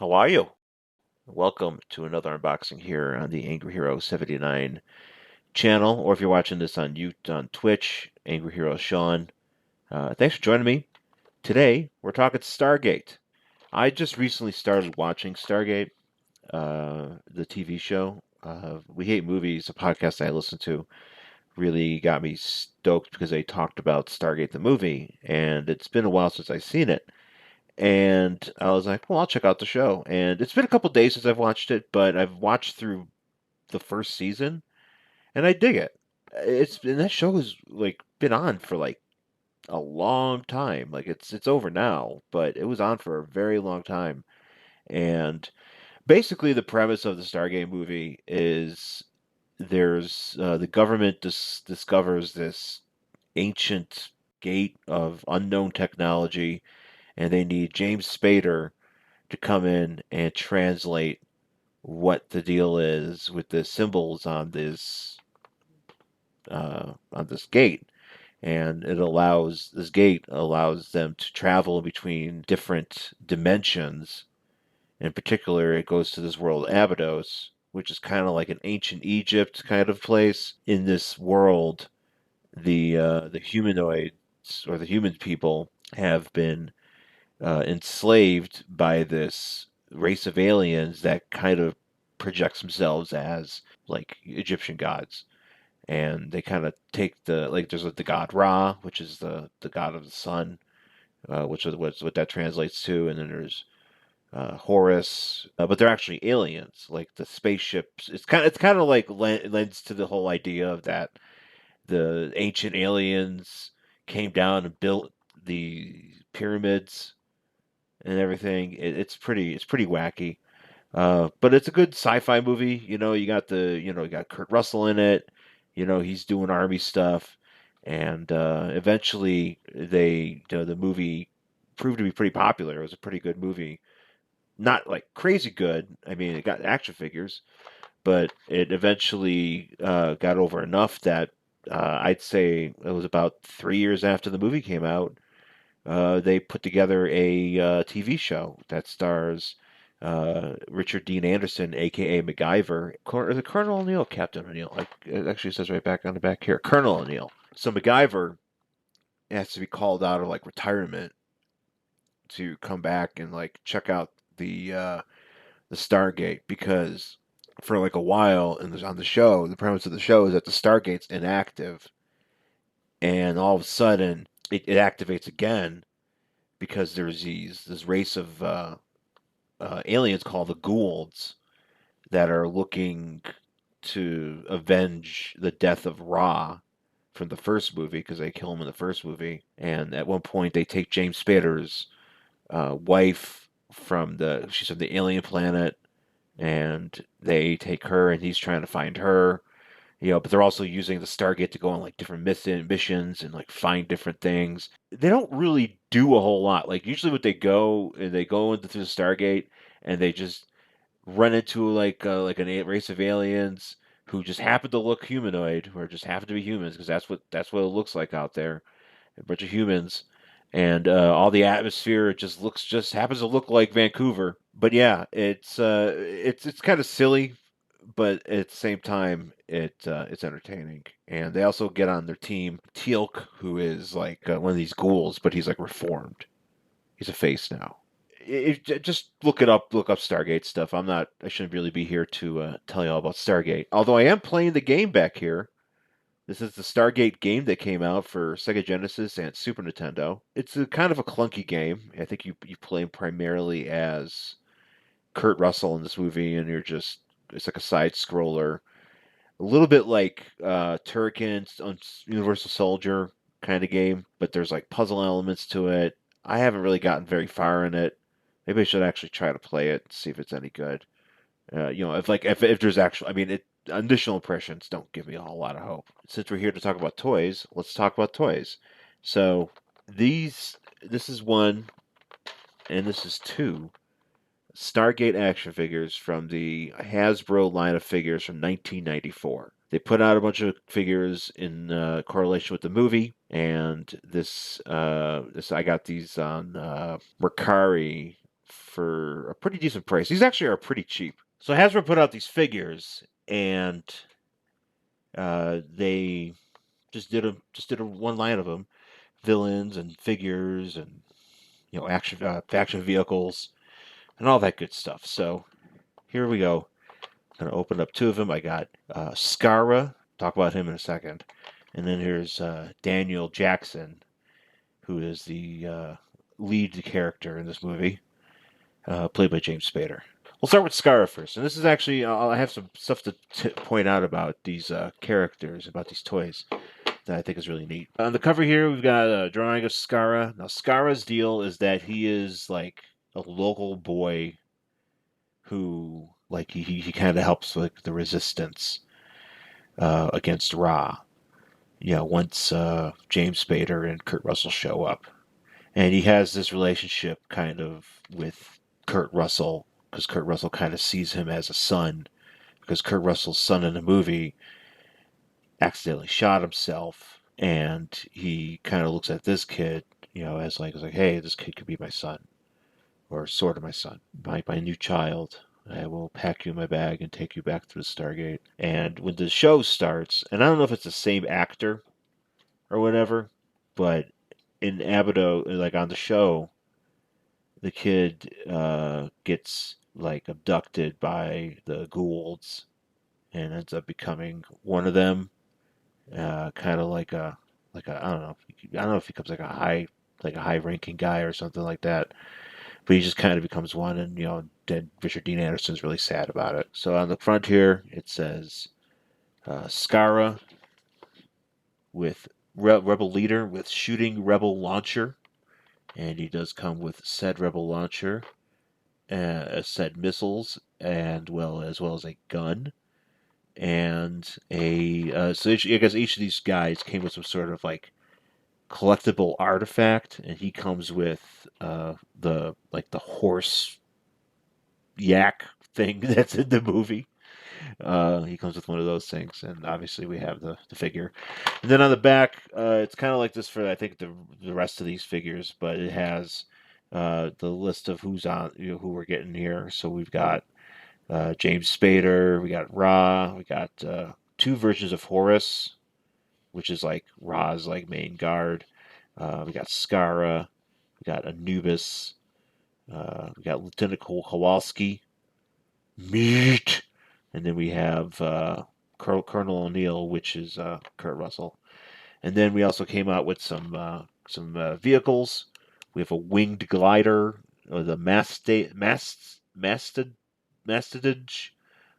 How are you? Welcome to another unboxing here on the Angry Hero 79 channel, or if you're watching this on on Twitch, Angry Hero Sean. Thanks for joining me. Today, we're talking Stargate. I just recently started watching Stargate, the TV show. We Hate Movies, a podcast I listen to, really got me stoked because they talked about Stargate the movie, and it's been a while since I've seen it. And I was like, well, I'll check out the show. And it's been a couple days since I've watched it, but I've watched through the first season, and I dig it. And that show has like been on for like a long time. Like it's over now, but it was on for a very long time. And basically, the premise of the Stargate movie is there's the government discovers this ancient gate of unknown technology, and they need James Spader to come in and translate what the deal is with the symbols on this gate. And this gate allows them to travel between different dimensions. In particular, it goes to this world Abydos, which is kind of like an ancient Egypt kind of place. In this world, the humanoids or the human people have been enslaved by this race of aliens that kind of projects themselves as like Egyptian gods. And they kind of take there's the god Ra, which is the god of the sun, which is what that translates to, and then there's Horus, but they're actually aliens. Like the spaceships, it's kind of like lends to the whole idea of that the ancient aliens came down and built the pyramids and everything. It's pretty wacky. But it's a good sci-fi movie. You got Kurt Russell in it. He's doing army stuff, and eventually the movie proved to be pretty popular. It was a pretty good movie. Not like crazy good. I mean, it got action figures, but it eventually got over enough that I'd say it was about 3 years after the movie came out, they put together a TV show that stars Richard Dean Anderson, aka MacGyver. Is it Colonel O'Neill, Captain O'Neill? Like it actually says right back on the back here, Colonel O'Neill. So MacGyver has to be called out of like retirement to come back and like check out the Stargate because for like a while on the show, the premise of the show is that the Stargate's inactive, and all of a sudden it activates again because there's this race of aliens called the Goulds that are looking to avenge the death of Ra from the first movie because they kill him in the first movie. And at one point, they take James Spader's wife she's from the alien planet, and they take her, and he's trying to find her. But they're also using the Stargate to go on like different missions and like find different things. They don't really do a whole lot. Like usually, what they go into through the Stargate and they just run into like a race of aliens who just happen to look humanoid or just happen to be humans because that's what it looks like out there. A bunch of humans, and all the atmosphere just happens to look like Vancouver. But yeah, it's kind of silly, but at the same time, it's entertaining. And they also get on their team Teal'c, who is like one of these ghouls, but he's like reformed. He's a face now. Just look it up. Look up Stargate stuff. I shouldn't really be here to tell you all about Stargate. Although I am playing the game back here. This is the Stargate game that came out for Sega Genesis and Super Nintendo. It's a kind of a clunky game. I think you play primarily as Kurt Russell in this movie, and it's like a side scroller, a little bit like Turrican on Universal Soldier kind of game, but there's like puzzle elements to it. I haven't really gotten very far in it. Maybe I should actually try to play it, see if it's any good. If there's actual, I mean, initial impressions don't give me a whole lot of hope. Since we're here to talk about toys, let's talk about toys. So this is one, and this is two Stargate action figures from the Hasbro line of figures from 1994. They put out a bunch of figures in correlation with the movie, and this I got these on Mercari for a pretty decent price. These actually are pretty cheap. So Hasbro put out these figures, and they just did a one line of them, villains and figures and action vehicles and all that good stuff. So here we go. I'm gonna open up two of them. I got Skaara. Talk about him in a second, and then here's Daniel Jackson, who is the lead character in this movie, played by James Spader. We'll start with Skaara first, and this is actually I have some stuff to point out about these characters, about these toys that I think is really neat. On the cover here, we've got a drawing of Skaara. Now, Skaara's deal is that he is like a local boy who, like, he kind of helps with the resistance against Ra. Once James Spader and Kurt Russell show up, and he has this relationship kind of with Kurt Russell because Kurt Russell kind of sees him as a son because Kurt Russell's son in the movie accidentally shot himself, and he kind of looks at this kid, as like, hey, this kid could be my son, or sort of my son, my new child. I will pack you in my bag and take you back to the Stargate. And when the show starts, and I don't know if it's the same actor or whatever, but in Abydo, like on the show, the kid gets like abducted by the Goulds and ends up becoming one of them. Kind of I don't know if he becomes like a high ranking guy or something like that. But he just kind of becomes one, and then Richard Dean Anderson's really sad about it. So on the front here, it says Skaara with Rebel leader with shooting Rebel launcher, and he does come with said Rebel launcher, said missiles, and as well as a gun, and so I guess each of these guys came with some sort of like collectible artifact, and he comes with the horse yak thing that's in the movie. He comes with one of those things, and obviously we have the figure. And then on the back, it's kind of like this for I think the rest of these figures, but it has the list of who's on, who we're getting here. So we've got James Spader, we got Ra, we got two versions of Horus, which is like Ra's like main guard. We got Skaara, we got Anubis, we got Lieutenant Kowalski, meat, and then we have Colonel O'Neill, which is Kurt Russell. And then we also came out with some vehicles. We have a winged glider, the Mastodage,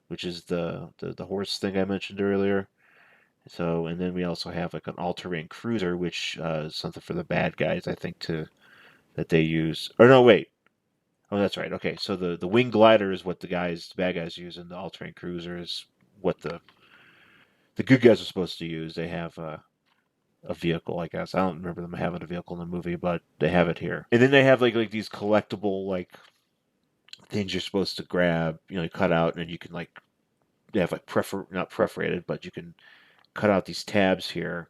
which is the horse thing I mentioned earlier. So, and then we also have like an all-terrain cruiser, which is something for the bad guys, I think, that they use. Or no, wait. Oh, that's right. Okay, so the wing glider is what the bad guys use, and the all-terrain cruiser is what the good guys are supposed to use. They have a vehicle, I guess. I don't remember them having a vehicle in the movie, but they have it here. And then they have like these collectible like things you're supposed to grab, cut out, and you can like they have like not perforated, but you can cut out these tabs here,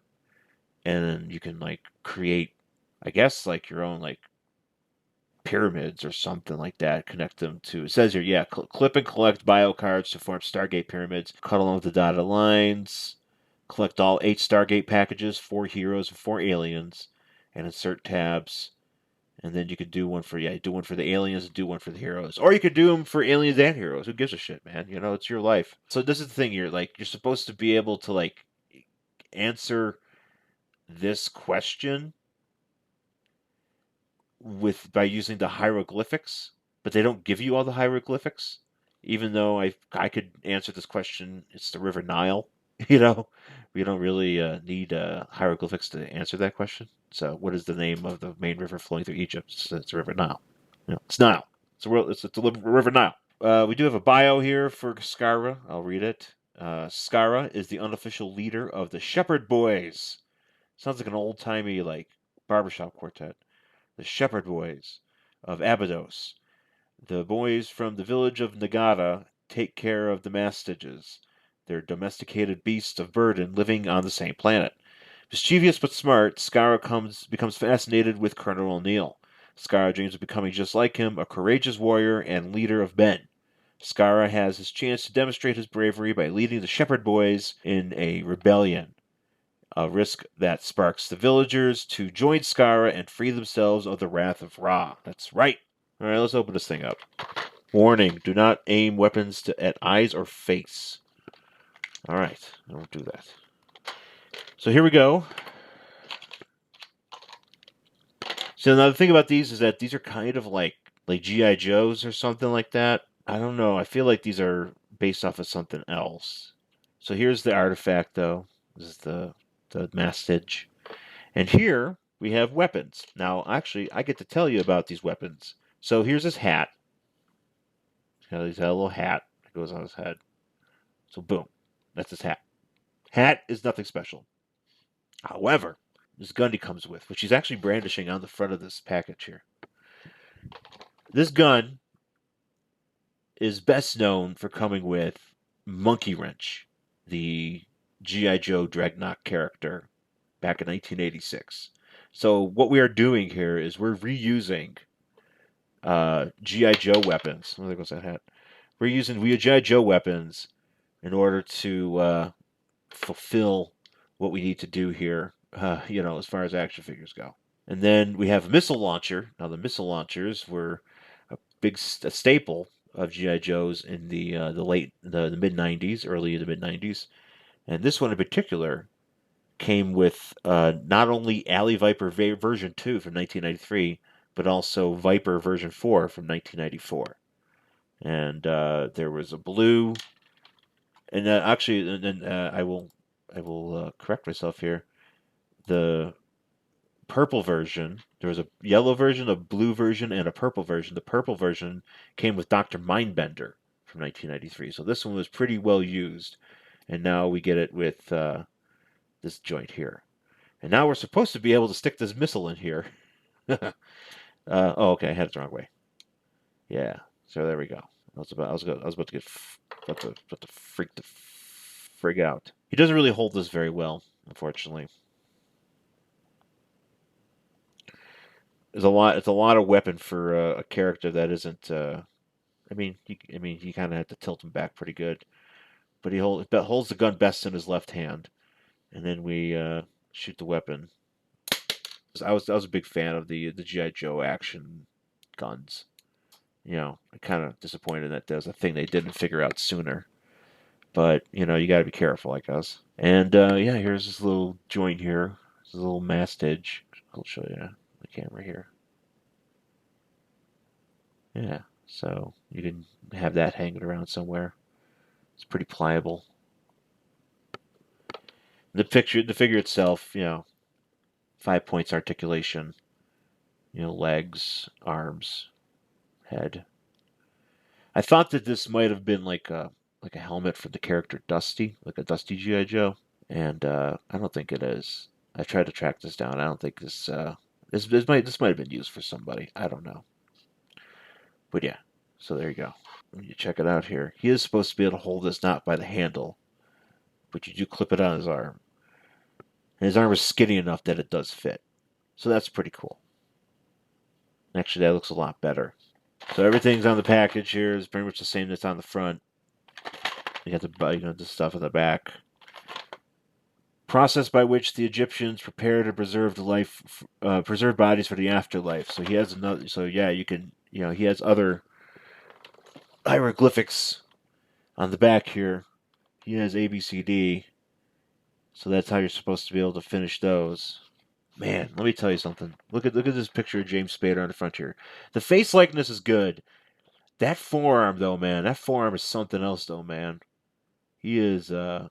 and then you can like create, I guess, like your own like pyramids or something like that. Connect them to. It says here, yeah, clip and collect bio cards to form Stargate pyramids. Cut along the dotted lines. Collect all 8 Stargate packages, 4 heroes and 4 aliens, and insert tabs. And then you could do one for the aliens and do one for the heroes, or you could do them for aliens and heroes. Who gives a shit, man? It's your life. So this is the thing. You're supposed to be able to like answer this question by using the hieroglyphics, but they don't give you all the hieroglyphics. Even though I could answer this question, it's the River Nile. We don't really need hieroglyphics to answer that question. So, what is the name of the main river flowing through Egypt? It's the River Nile. It's Nile. It's the River Nile. We do have a bio here for Skaara. I'll read it. Skaara is the unofficial leader of the Shepherd Boys. Sounds like an old timey like barbershop quartet. The Shepherd Boys of Abydos. The boys from the village of Nagata take care of the mastiges. They're domesticated beasts of burden living on the same planet. Mischievous but smart, Skaara becomes fascinated with Colonel O'Neill. Skaara dreams of becoming just like him, a courageous warrior and leader of men. Skaara has his chance to demonstrate his bravery by leading the Shepherd Boys in a rebellion, a risk that sparks the villagers to join Skaara and free themselves of the wrath of Ra. That's right. All right, let's open this thing up. Warning, do not aim weapons at eyes or face. All right, I won't do that. So here we go. So now the thing about these is that these are kind of like G.I. Joes or something like that. I don't know. I feel like these are based off of something else. So here's the artifact, though. This is the mastage. And here we have weapons. Now, actually, I get to tell you about these weapons. So here's his hat. He's got a little hat that goes on his head. So boom, that's his hat. Hat is nothing special. However, this gun he comes with, which he's actually brandishing on the front of this package here. This gun is best known for coming with Monkey Wrench, the G.I. Joe Dreadnought character back in 1986. So what we are doing here is we're reusing G.I. Joe weapons. Oh, there goes that hat. We're using G.I. Joe weapons in order to fulfill what we need to do here, as far as action figures go. And then we have a missile launcher. Now, the missile launchers were a staple of GI Joes in the mid '90s, early in the mid '90s, and this one in particular came with not only Alley Viper version 2 from 1993, but also Viper version 4 from 1994. And there was a blue, and actually, and then I will correct myself here. The purple version. There was a yellow version, a blue version, and a purple version. The purple version came with Dr. Mindbender from 1993. So this one was pretty well used. And now we get it with this joint here. And now we're supposed to be able to stick this missile in here. Okay, I had it the wrong way. Yeah, so there we go. I was about to get about to freak the frig out. He doesn't really hold this very well, unfortunately. It's a lot of weapon for a character that isn't. You kind of have to tilt him back pretty good, but he holds the gun best in his left hand, and then we shoot the weapon. I was a big fan of the GI Joe action guns. I'm kind of disappointed that there's a thing they didn't figure out sooner. But you got to be careful, I guess. And yeah, here's this little joint here. This little mastage. I'll show you the camera here. Yeah, so you can have that hanging around somewhere. It's pretty pliable. The figure itself, 5 points articulation. Legs, arms, head. I thought that this might have been like a helmet for the character Dusty, like a Dusty GI Joe, and I don't think it is. I tried to track this down. I don't think this might have been used for somebody. I don't know. But yeah, so there you go. When you check it out here, he is supposed to be able to hold this not by the handle, but you do clip it on his arm. And his arm is skinny enough that it does fit. So that's pretty cool. Actually, that looks a lot better. So everything's on the package here is pretty much the same that's on the front. You got the stuff on the back. Process by which the Egyptians prepared and preserved bodies for the afterlife. So he has another. So yeah, you can. He has other hieroglyphics on the back here. He has A, B, C, D. So that's how you're supposed to be able to finish those. Man, let me tell you something. Look at this picture of James Spader on the front here. The face likeness is good. That forearm though, man. That forearm is something else though, man. He is a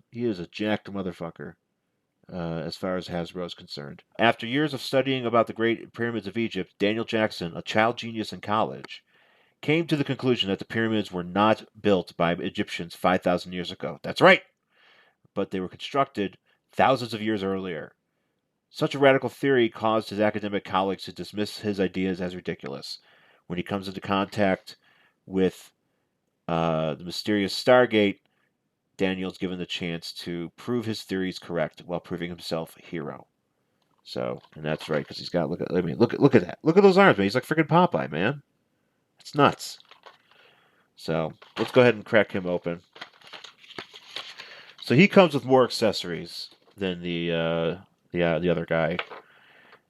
jacked motherfucker. As far as Hasbro is concerned. After years of studying about the Great Pyramids of Egypt, Daniel Jackson, a child genius in college, came to the conclusion that the pyramids were not built by Egyptians 5,000 years ago. That's right! But they were constructed thousands of years earlier. Such a radical theory caused his academic colleagues to dismiss his ideas as ridiculous. When he comes into contact with the mysterious Stargate, Daniel's given the chance to prove his theories correct while proving himself a hero. So, and that's right because he's got look at I mean look at that. Look at those arms, man. He's like freaking Popeye, man. It's nuts. So let's go ahead and crack him open. So he comes with more accessories than the other guy.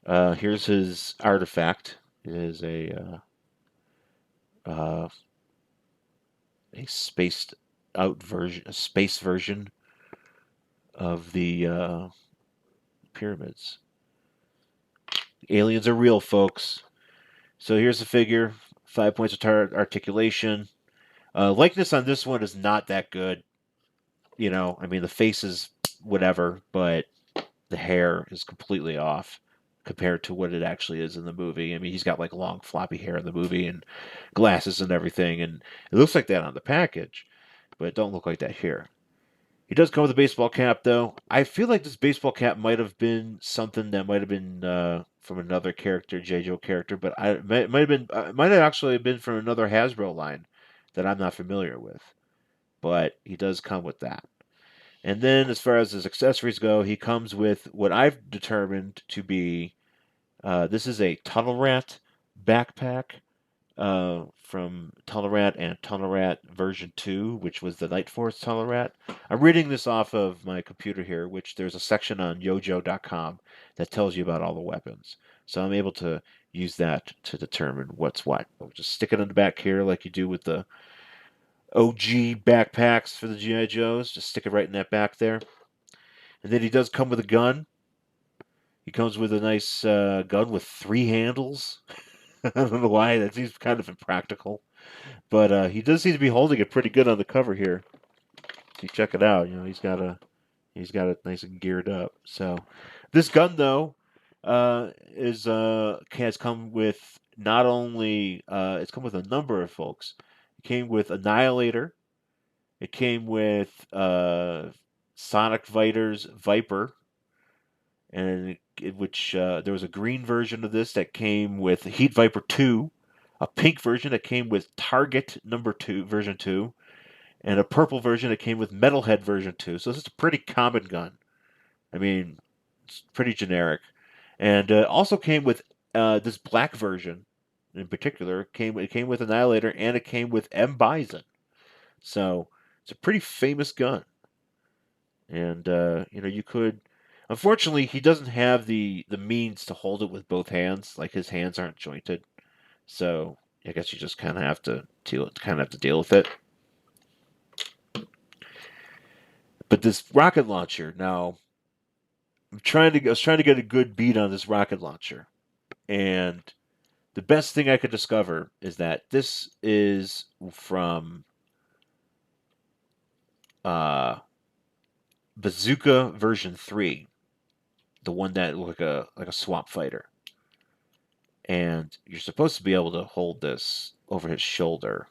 Here's his artifact. It is uh, a spaced out version, a space version of the pyramids. Aliens are real, folks. So here's the figure. 5 points of articulation. Likeness on this one is not that good. You know, I mean, the face is whatever, but the hair is completely off compared to what it actually is in the movie. I mean, he's got like long floppy hair in the movie and glasses and everything, and it looks like that on the package, but it don't look like that here. He does come with a baseball cap, though. I feel like this baseball cap might have been something that might have been from another character, J. Joe character, but it might have actually been from another Hasbro line that I'm not familiar with. But he does come with that. And then, as far as his accessories go, he comes with what I've determined to be this is a Tunnel Rat backpack from Tunnel Rat and Tunnel Rat version 2, which was the Night Force Tunnel Rat. I'm reading this off of my computer here, which there's a section on yojo.com that tells you about all the weapons. So I'm able to use that to determine what's what. I'll just stick it in the back here like you do with the OG backpacks for the G.I. Joes. Just stick it right in that back there. And then he does come with a gun. He comes with a nice gun with 3 handles. I don't know why. That seems kind of impractical. But he does seem to be holding it pretty good on the cover here. So you check it out. You know, he's got it nice and geared up. So this gun though has come with not only it's come with a number of folks. It came with Annihilator. It came with Sonic Fighter's Viper, and which there was a green version of this that came with Heat Viper 2, a pink version that came with Target number 2 version 2, and a purple version that came with Metalhead version 2. So this is a pretty common gun. I mean, it's pretty generic, and also came with this black version. In particular, it came with Annihilator and it came with M Bison. So it's a pretty famous gun, and you know you could. Unfortunately, he doesn't have the means to hold it with both hands. Like his hands aren't jointed, so I guess you just kind of have to deal with it. But this rocket launcher, now I was trying to get a good beat on this rocket launcher, and the best thing I could discover is that this is from uh, Bazooka version 3, the one that looked like a swamp fighter. And you're supposed to be able to hold this over his shoulder.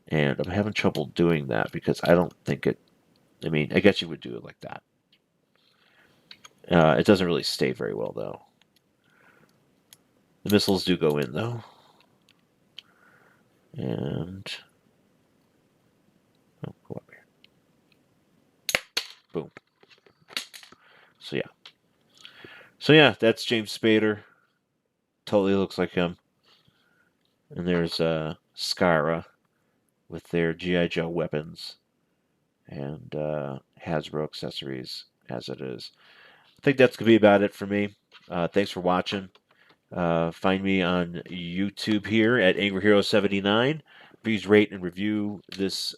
And I'm having trouble doing that because I don't think it. I mean, I guess you would do it like that. It doesn't really stay very well, though. The missiles do go in, though. And. Oh, go up here. Boom. So, yeah. So, yeah, that's James Spader. Totally looks like him. And there's Skaara with their G.I. Joe weapons and Hasbro accessories as it is. I think that's going to be about it for me. Thanks for watching. Find me on YouTube here at Angry Hero 79. Please rate and review this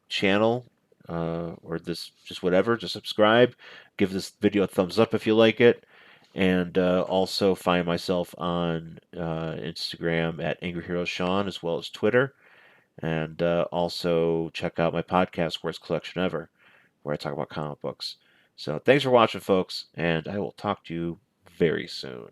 channel or this just whatever. Just subscribe. Give this video a thumbs up if you like it. And also find myself on Instagram at Angry Hero Sean as well as Twitter. And also check out my podcast, Worst Collection Ever, where I talk about comic books. So thanks for watching, folks, and I will talk to you very soon.